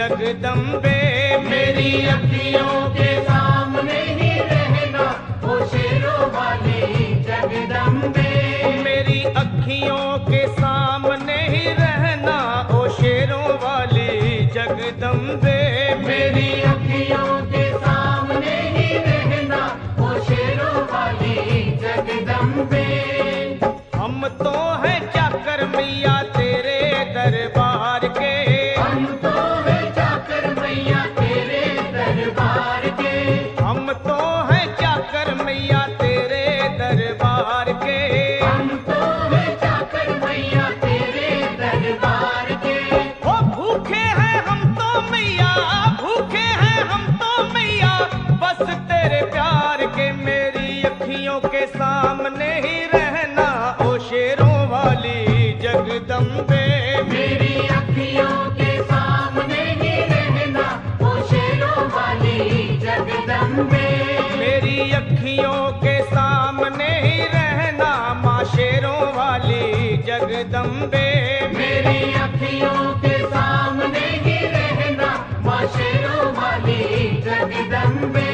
जगदम्बे। मेरी अखियों के सामने ही रहना ओ शेरों वाली जगदम्बे। मेरी अखियों के सामने ही रहना ओ शेरों वाली जगदम्बे। मेरी अखियों के सामने ही रहना ओ शेरों वाली जगदम्बे। हम तो हैं चाकर मैया तेरे दरबार के। हम तो हैं चाकर मैया तेरे दरबार के। हम तो हैं चाकर मैया तेरे दरबार के। हम तो हैं चाकर मैया तेरे दरबार के। ओ भूखे हैं हम तो मैया, भूखे हैं हम तो मैया, बस तेरे प्यार के। मेरी अखियों के सामने ही रहना ओ शेरों वाली जगदम्बे। मेरी अखियों के सामने ही रहना ओ शेरों वाली जगदम्बे। मेरी अखियों के सामने ही रहना माँ शेरों वाली जगदम्बे। मेरी अखियों के सामने ही रहना माँ शेरों वाली जगदम्बे।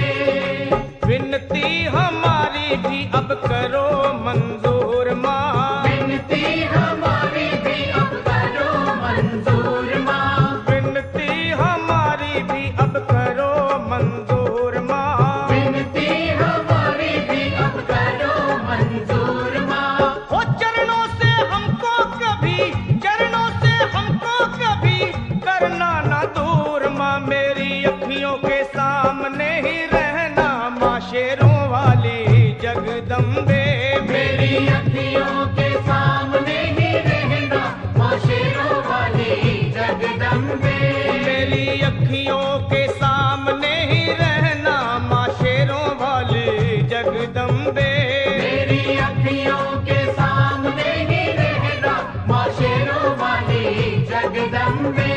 विनती हमारी भी अब करो मंजूर माँ। विनती हमारी भी अब करो मंजूर माँ। विनती हमारी भी अब करो मंजूर माँ। विनती हमारी भी अब करो मंजूर माँ। ओ चरणों से हमको कभी, चरणों से हमको कभी करना ना दूर माँ। मेरी अखियों के सामने ही रहना माँ शेरों वाली जगदम्बे। मेरी अखियों के सामने ही रहना माँ शेरों वाली जगदम्बे। मेरी अखियों के सामने ही रहना माँ शेरों वाली जगदम्बे। मेरी अखियों के सामने ही रहना माँ शेरों वाली जगदम्बे।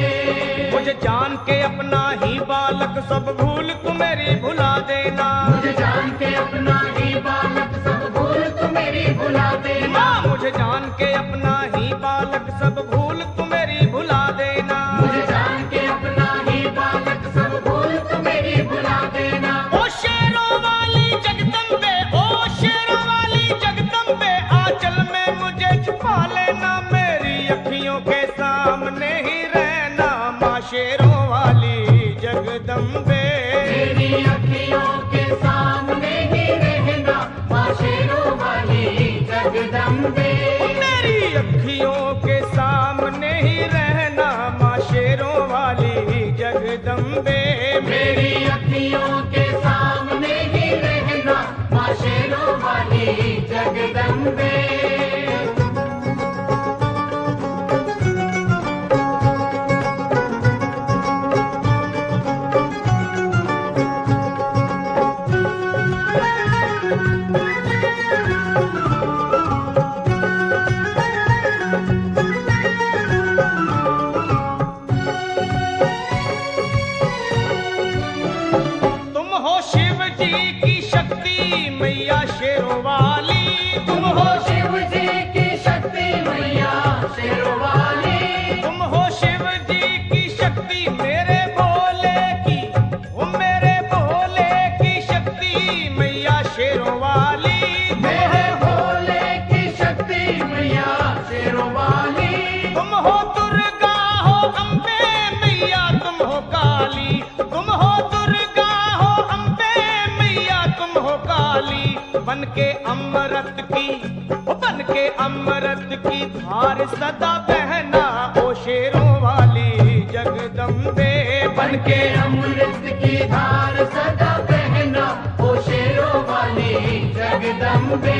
मुझे जान के अपना ही बालक सब भूल तू मेरी भुला देना। मुझे जान के अपना ही बालक सब भूल तू मेरी भुला देना। मुझे जान के अपना ही बालक सब भूल तू मेरी भुला देना। मुझे जान के अपना ही बालक सब भूल तू मेरी भुला देना। ओ शेरों वाली जगदम्बे, ओ शेरों वाली जगदम्बे, आंचल में मुझे छुपा लेना। मेरी अखियों के सामने ही रहना माँ शेरों वाली जगदम्बे। मेरी अखियों के सामने ही रहना माँ शेरों वाली जगदम्बे। मेरी अखियों के सामने ही रहना माँ शेरों वाली जगदम्बे। मेरी अखियों के सामने ही रहना माँ शेरों वाली जगदम्बे। तुम हो शिव जी की शक्ति मैया शेरों वाली। तुम हो शिव जी की शक्ति मैया शेरों वाली। तुम हो शिव जी की शक्ति मेरे भोले की, वो मेरे भोले की शक्ति मैया शेरों वाली। मेरे भोले की शक्ति मैया शेरों वाली। तुम हो दुर्गा हो अम्बे मैया तुम हो काली। तुम हो दुर्गा हो अम्बे मैया तुम हो काली। बन के अमृत की, ओ बन के अमृत की धार सदा बहना ओ शेरों वाली जगदम्बे। बन के अमृत की धार सदा बहना ओ शेरों वाली जगदम्बे।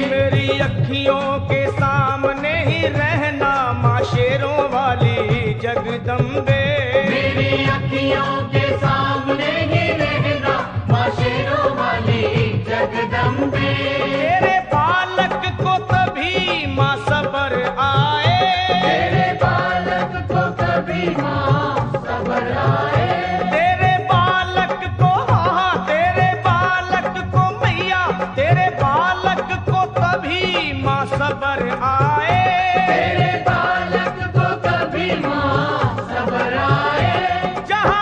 मेरी अखियों के सामने ही रहना माँ शेरों वाली जगदम्बे। मेरी अखियों के सामने ही रहना माँ शेरों वाली जगदम्बे। तेरे बालक को तभी माँ सबर आए। तेरे बालक को कभी माँ सबर आए। तेरे बालक को, हाँ तेरे बालक को मैया, तेरे बालक को तभी माँ सबर आए। तेरे बालक को कभी माँ सबर आए। जहाँ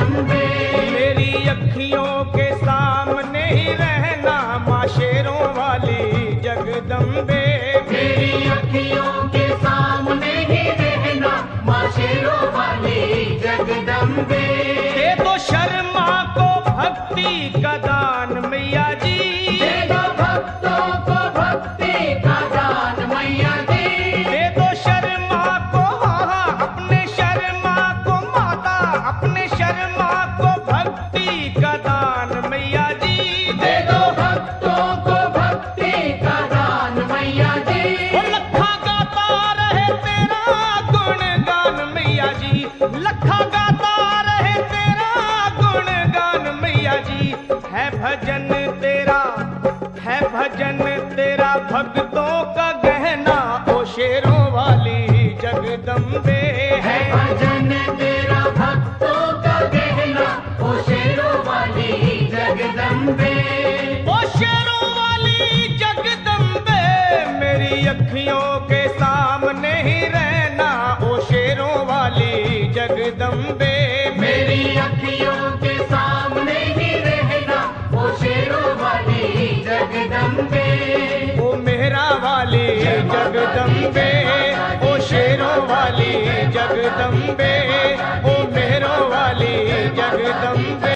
जगदम्बे मेरी अखियों के सामने ही रहना माँ शेरों वाली जगदम्बे। मेरी अखियों के सामने ही रहना माँ शेरों वाली जगदम्बे। दे दो शर्मा को भक्ति का दान मैया जी, दे दो भक्तों को भक्ति का दान मैया जी। दे दो शर्मा को अपने शर्मा को माता, अपने शर्मा को भक्ति का दान मैया जी। दे दो भक्तों को भक्ति का दान मैया जी। वो लखा गाता रहे तेरा गुणगान मैया जी, लखा गाता रहे तेरा गुणगान मैया जी। है भजन तेरा भक्तों का गहना ओ शेरों वाली जगदम्बे। है भजन तेरा भक्तों का गहना ओ शेरों वाली जगदम्बे। ओ शेरों वाली जगदम्बे मेरी अखियों के सामने ही रहना ओ शेरों वाली जगदम्बे। मेरी अखियों के सामने ही रहना ओ शेरों वाली जगदम्बे। ओ मेहरा वाली जगदम्बे, ओ शेरों वाली जगदम्बे, ओ मेहरों वाली जगदम्बे।